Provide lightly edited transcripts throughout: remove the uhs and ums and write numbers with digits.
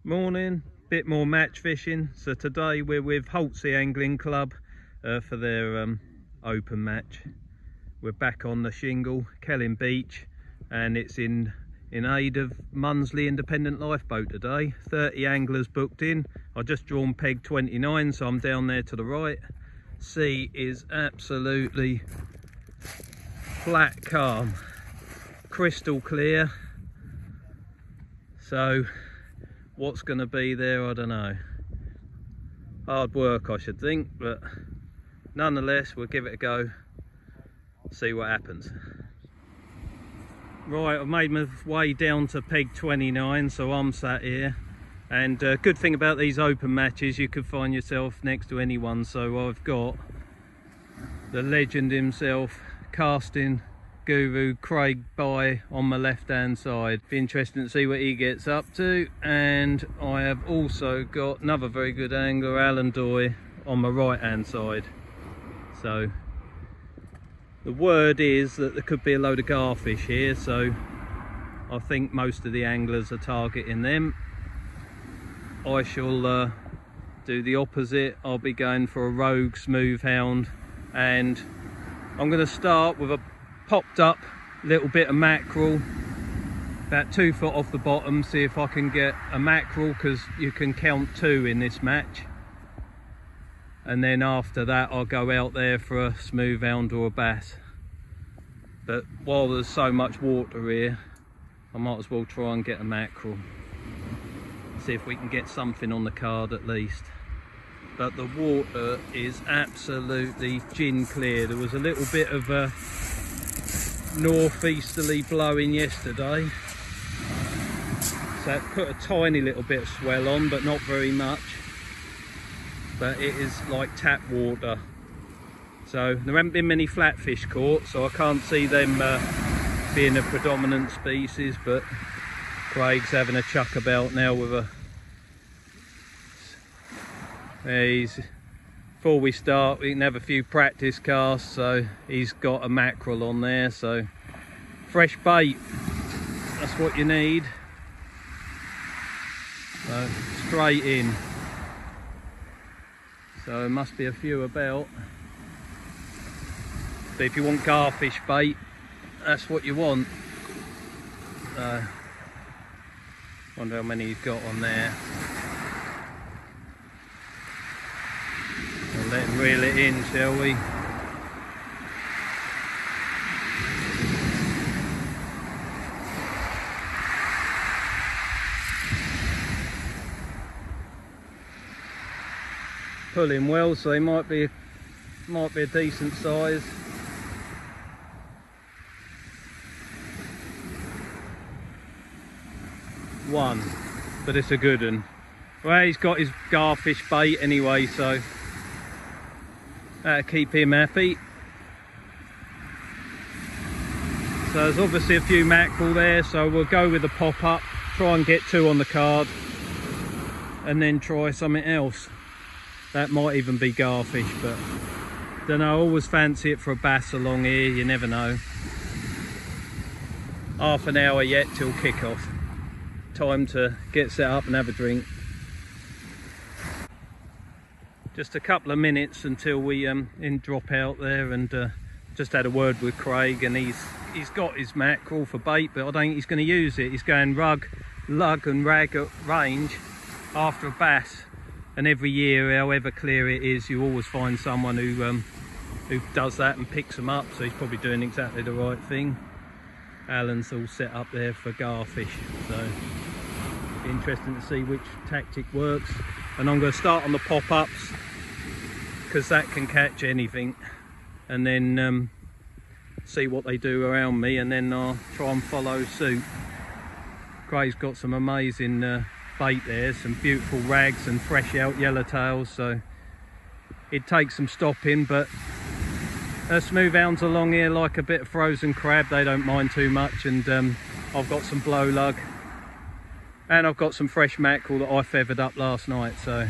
Morning, bit more match fishing. So today we're with Holt Angling Club for their open match. We're back on the shingle, Kelling Beach, and it's in aid of Munsley Independent Lifeboat today. 30 anglers booked in. I've just drawn peg 29, so I'm down there to the right. Sea is absolutely flat calm, crystal clear. So what's going to be there, I don't know. Hard work, I should think, but nonetheless we'll give it a go, see what happens. Right, I've made my way down to peg 29, so I'm sat here. And good thing about these open matches, you can find yourself next to anyone. So I've got the legend himself, casting guru Craig By on my left hand side. Be interesting to see what he gets up to. And I have also got another very good angler, Alan Doy, on my right hand side. So the word is that there could be a load of garfish here, so I think most of the anglers are targeting them. I shall do the opposite. I'll be going for a rogue smooth hound, and I'm going to start with a popped up little bit of mackerel, about 2 foot off the bottom, see if I can get a mackerel, because you can count 2 in this match. And then after that I'll go out there for a smooth hound or a bass. But while there's so much water here, I might as well try and get a mackerel. See if we can get something on the card at least. But the water is absolutely gin clear. There was a little bit of a northeasterly blowing yesterday, so it put a tiny little bit of swell on, but not very much. But it is like tap water. So there haven't been many flatfish caught, so I can't see them being a predominant species, but Craig's having a chuck about now with a... Before we start, we can have a few practice casts, so he's got a mackerel on there, so fresh bait, that's what you need. So straight in. So there must be a few about. But if you want garfish bait, that's what you want. Wonder how many he's got on there. We'll let him reel it in, shall we? Pulling well, so they might be a decent size. One, but it's a good one. Well, he's got his garfish bait anyway, so that'll keep him happy. So there's obviously a few mackerel there, so we'll go with the pop-up, try and get 2 on the card, and then try something else. That might even be garfish, but don't know, I always fancy it for a bass along here, you never know. Half an hour yet till kick-off. Time to get set up and have a drink. Just a couple of minutes until we drop out there, and just had a word with Craig, and he's got his mackerel for bait, but I don't think he's going to use it. He's going lug and rag at range after a bass, and every year, however clear it is, you always find someone who does that and picks them up, so he's probably doing exactly the right thing. Alan's all set up there for garfish, so interesting to see which tactic works. And I'm going to start on the pop-ups, because that can catch anything, and then see what they do around me, and then I'll try and follow suit. Craig's got some amazing bait there, some beautiful rags and fresh out yellowtails, so it takes some stopping, but smooth hounds along here like a bit of frozen crab, they don't mind too much. And I've got some blow lug, and I've got some fresh mackerel that I feathered up last night, so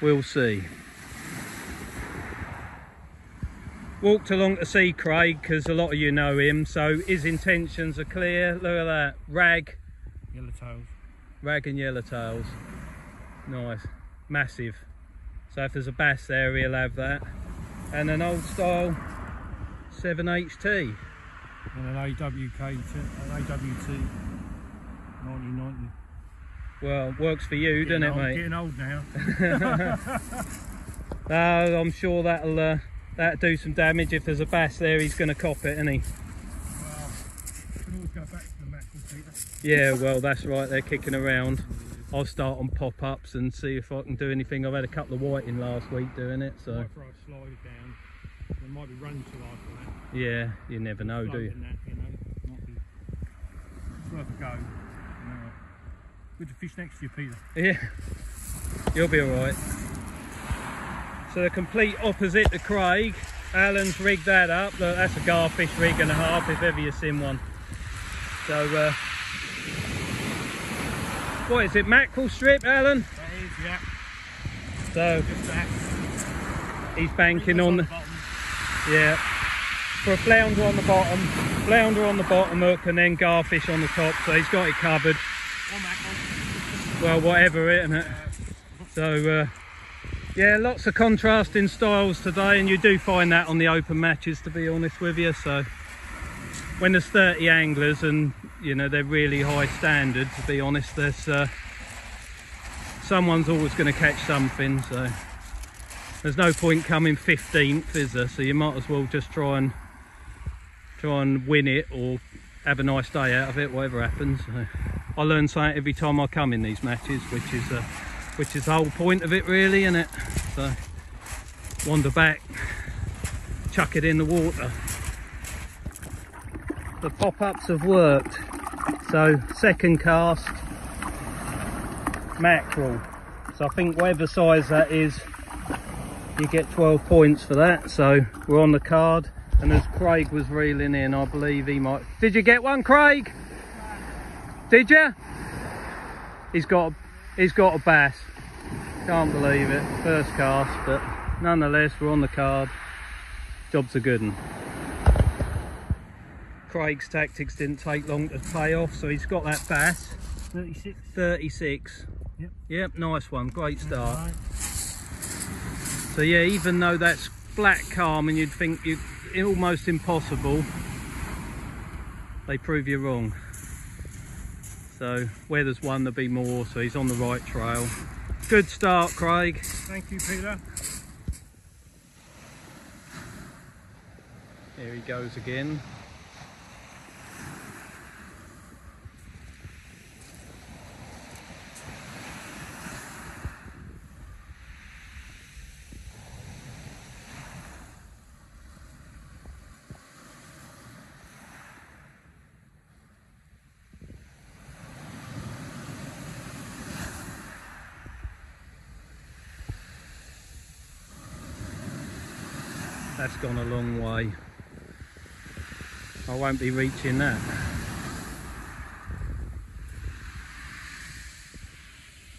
we'll see. Walked along to see Craig because a lot of you know him, so his intentions are clear. Look at that, rag Yellowtails. Rag and yellowtails. Nice. Massive. So if there's a bass there, he'll have that. And an old style 7HT. And an AWT 1990. Well, works for you, doesn't it, mate? Getting old now. I'm sure that'll do some damage. If there's a bass there, he's going to cop it, isn't he? Well, you can always go back to the mackerel, Peter. Yeah, well, that's right. They're kicking around. I'll start on pop-ups and see if I can do anything. I've had a couple of whiting last week doing it, so. Might throw a slide down. They might be running too hard for that. Yeah, you never know, do you? That, you know, might be. It's worth a go. Good to fish next to you, Peter. Yeah, you'll be all right. So the complete opposite to Craig. Alan's rigged that up. Look, that's a garfish rig and a half if ever you've seen one. So, what is it, mackerel strip, Alan? That is, yeah. So, just that. He's banking on the yeah, for a flounder on the bottom, hook, and then garfish on the top. So he's got it covered. Or mackerel. Well, whatever, isn't it? So, yeah, lots of contrasting styles today, and you do find that on the open matches, to be honest with you. So when there's 30 anglers and, you know, they're really high standard, to be honest, there's someone's always going to catch something. So there's no point coming 15th, is there? So you might as well just try and win it, or have a nice day out of it, whatever happens. So I learn something every time I come in these matches, which is the whole point of it, really, isn't it? So wander back, chuck it in the water. The pop-ups have worked. So second cast, mackerel. So I think whatever size that is, you get 12 points for that. So we're on the card, and as Craig was reeling in, I believe he might. Did you get one, Craig? Did you? He's got a bass. Can't believe it. First cast, but nonetheless, we're on the card. Job's a good one. Craig's tactics didn't take long to pay off, so he's got that bass. 36. 36. Yep. Yep, nice one. Great start. Right. So yeah, even though that's black calm and you'd think it's almost impossible, they prove you wrong. So where there's one, there'll be more, so he's on the right trail. Good start, Craig. Thank you, Peter. Here he goes again. That's gone a long way. I won't be reaching that.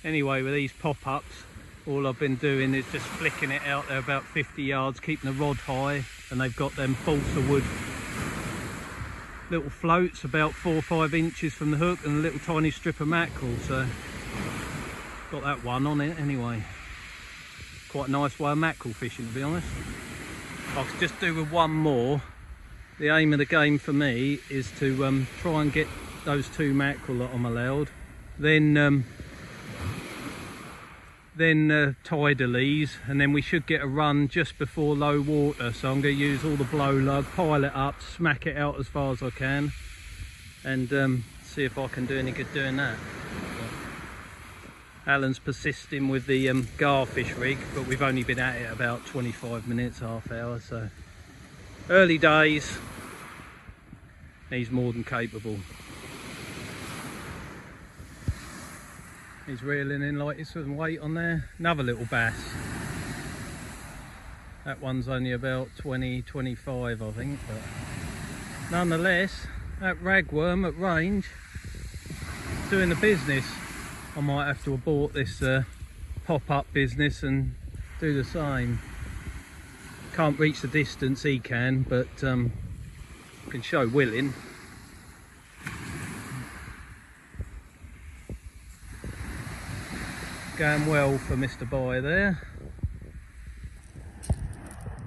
Anyway, with these pop-ups, all I've been doing is just flicking it out there about 50 yards, keeping the rod high, and they've got them balsa wood little floats about 4 or 5 inches from the hook, and a little tiny strip of mackerel. So got that one on it anyway. Quite a nice way of mackerel fishing, to be honest. I could just do with one more. The aim of the game for me is to try and get those 2 mackerel that I'm allowed. Then tidalies, and then we should get a run just before low water. So I'm going to use all the blow lug, pile it up, smack it out as far as I can, and see if I can do any good doing that. Alan's persisting with the garfish rig, but we've only been at it about 25 minutes, half hour, so early days. He's more than capable. He's reeling in like this with some weight on there. Another little bass. That one's only about 20-25, I think, but nonetheless, that ragworm at range doing the business. I might have to abort this pop-up business and do the same. Can't reach the distance he can, but can show willing. Going well for Mr. Buy there.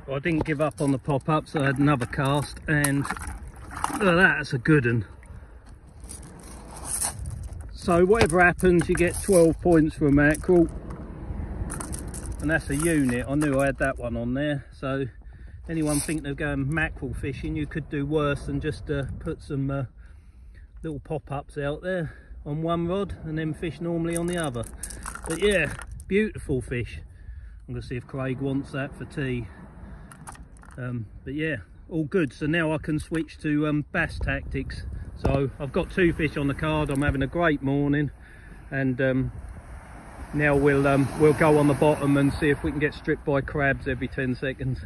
Well, I didn't give up on the pop-ups. I had another cast, and look at that, that's a good one. So whatever happens, you get 12 points for a mackerel, and that's a unit. I knew I had that one on there. So anyone thinking of going mackerel fishing, you could do worse than just put some little pop-ups out there on one rod and then fish normally on the other. But yeah, beautiful fish. I'm gonna see if Craig wants that for tea. But yeah, all good. So now I can switch to bass tactics. So I've got 2 fish on the card. I'm having a great morning, and now we'll go on the bottom and see if we can get stripped by crabs every 10 seconds.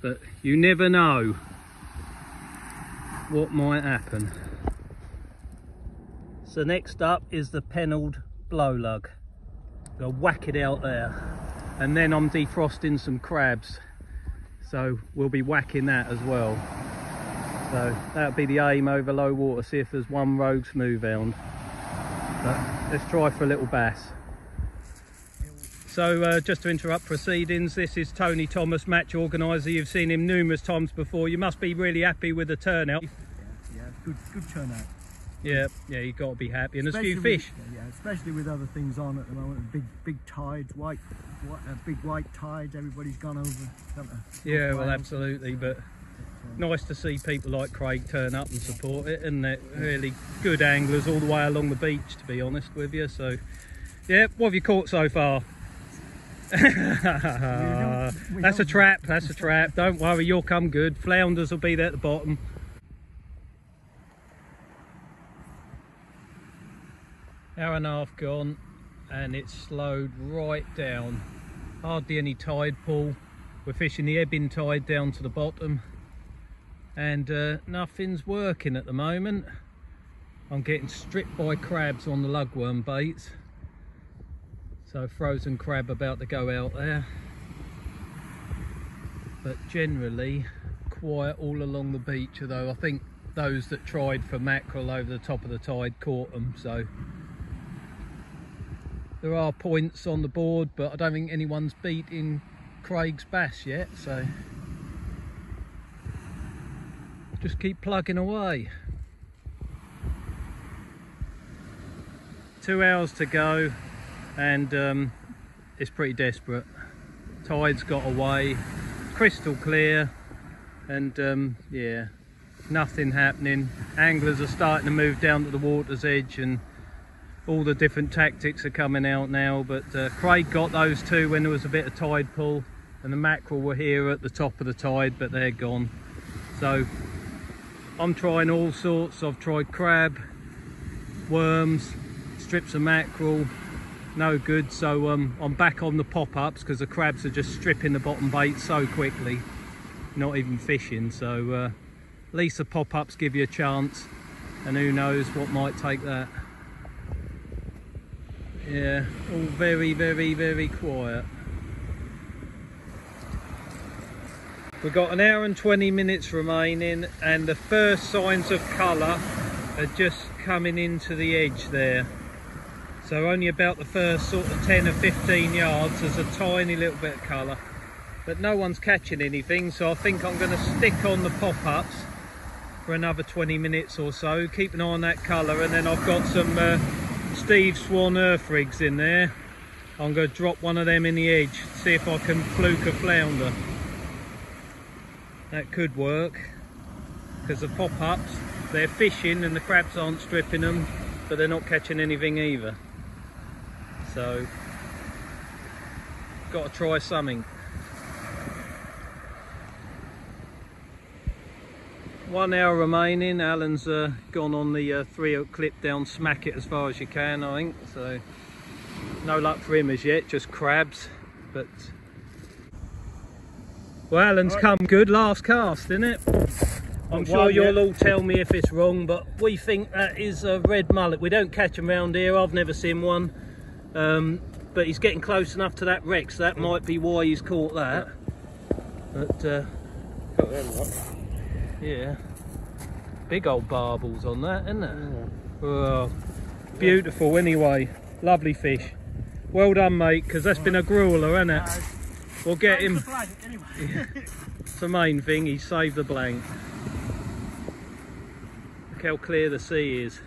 But you never know what might happen. So next up is the pennelled blow lug. I'll whack it out there, and then I'm defrosting some crabs, so we'll be whacking that as well. So that'll be the aim over low water, see if there's one rogue smooth hound. But let's try for a little bass. So just to interrupt proceedings, this is Tony Thomas, match organiser. You've seen him numerous times before. You must be really happy with the turnout. Yeah, good turnout. Yeah, you've got to be happy, and Especially there's a few fish. Yeah, especially with other things on at the moment. Big tides, big white tides. Everybody's gone over. Yeah, well, absolutely. But nice to see people like Craig turn up and support it, and they're really good anglers all the way along the beach, to be honest with you. So yeah, what have you caught so far? That's a trap, that's a trap. Don't worry, you'll come good. Flounders will be there at the bottom. Hour and a half gone, and it's slowed right down. Hardly any tide pull. We're fishing the ebbing tide down to the bottom, and nothing's working at the moment. I'm getting stripped by crabs on the lugworm baits. So frozen crab about to go out there. But generally quiet all along the beach, although I think those that tried for mackerel over the top of the tide caught them. So there are points on the board, but I don't think anyone's beating Craig's bass yet, so just keep plugging away. 2 hours to go, and it's pretty desperate. Tide's got away, crystal clear, and yeah, nothing happening. Anglers are starting to move down to the water's edge, and all the different tactics are coming out now. But Craig got those 2 when there was a bit of tide pull, and the mackerel were here at the top of the tide, but they're gone. So I'm trying all sorts. I've tried crab, worms, strips of mackerel, no good. So I'm back on the pop-ups because the crabs are just stripping the bottom bait so quickly, not even fishing. So at least the pop-ups give you a chance, and who knows what might take that. Yeah, all very, very, very quiet. We've got an hour and 20 minutes remaining, and the first signs of colour are just coming into the edge there. So only about the first sort of 10 or 15 yards, there's a tiny little bit of colour. But no one's catching anything, so I think I'm going to stick on the pop-ups for another 20 minutes or so. Keep an eye on that colour, and then I've got some Steve Swan earth rigs in there. I'm going to drop one of them in the edge, see if I can fluke a flounder. That could work, because the pop-ups, they're fishing and the crabs aren't stripping them, but they're not catching anything either. So got to try something. 1 hour remaining. Alan's gone on the 3 clip down, smack it as far as you can, I think. So no luck for him as yet, just crabs. But well, Alan's come good last cast, isn't it? I'm sure you'll all tell me if it's wrong, but we think that is a red mullet. We don't catch them around here. I've never seen one, but he's getting close enough to that wreck, so that might be why he's caught that. But yeah, big old barbels on that, isn't it? Oh, beautiful. Anyway, lovely fish. Well done, mate, because that's been a grueler, hasn't it? We'll get him. Anyway. Yeah. It's the main thing, he saved the blank. Look how clear the sea is.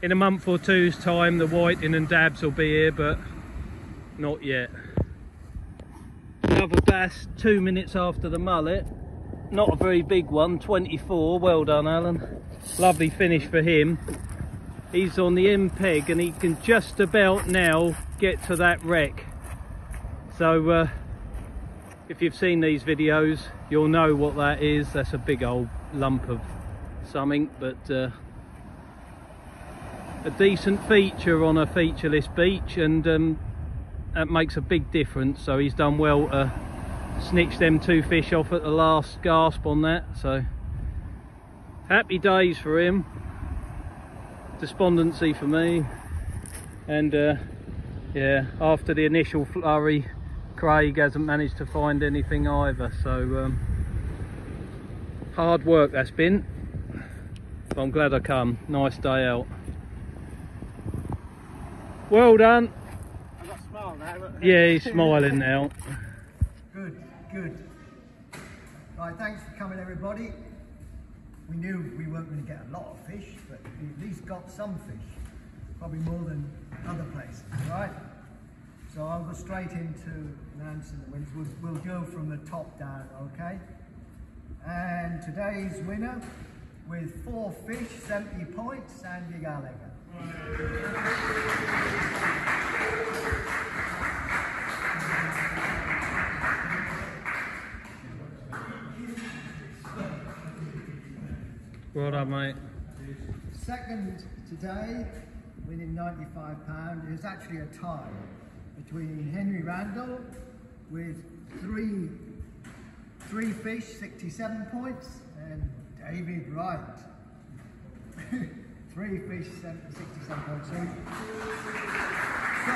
In a month or two's time, the whiting and dabs will be here, but not yet. Another bass 2 minutes after the mullet. Not a very big one, 24. Well done, Alan. Lovely finish for him. He's on the end peg and he can just about now get to that wreck. So if you've seen these videos, you'll know what that is. That's a big old lump of something, but a decent feature on a featureless beach, and that makes a big difference. So he's done well to snitch them 2 fish off at the last gasp on that. So happy days for him. Despondency for me. And yeah, after the initial flurry, Craig hasn't managed to find anything either. So hard work that's been, but I'm glad I come. Nice day out. Well done. I've got a smile now. Look. Yeah, he's smiling now. Good, good. Right, thanks for coming, everybody. We knew we weren't going to get a lot of fish, but we at least got some fish. Probably more than other places, right? So I'll go straight into announcing the winners. We'll go from the top down, okay? And today's winner, with 4 fish, 70 points, Sandy Gallagher. Well done, mate. Second today, winning £95, is actually a tie between Henry Randall with three fish, 67 points, and David Wright. 3 fish, 67 points. So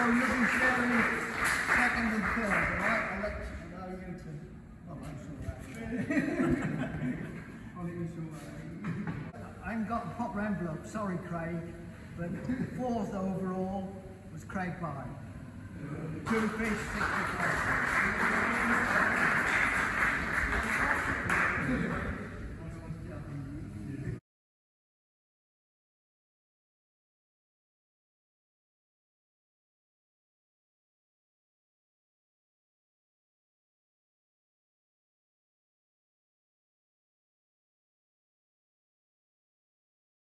you'll be sharing second and third, alright? I'll let you know you to. Oh, I'm sure I haven't got a proper envelope, sorry Craig, but 4th overall was Craig Bye. 2 fish, 65.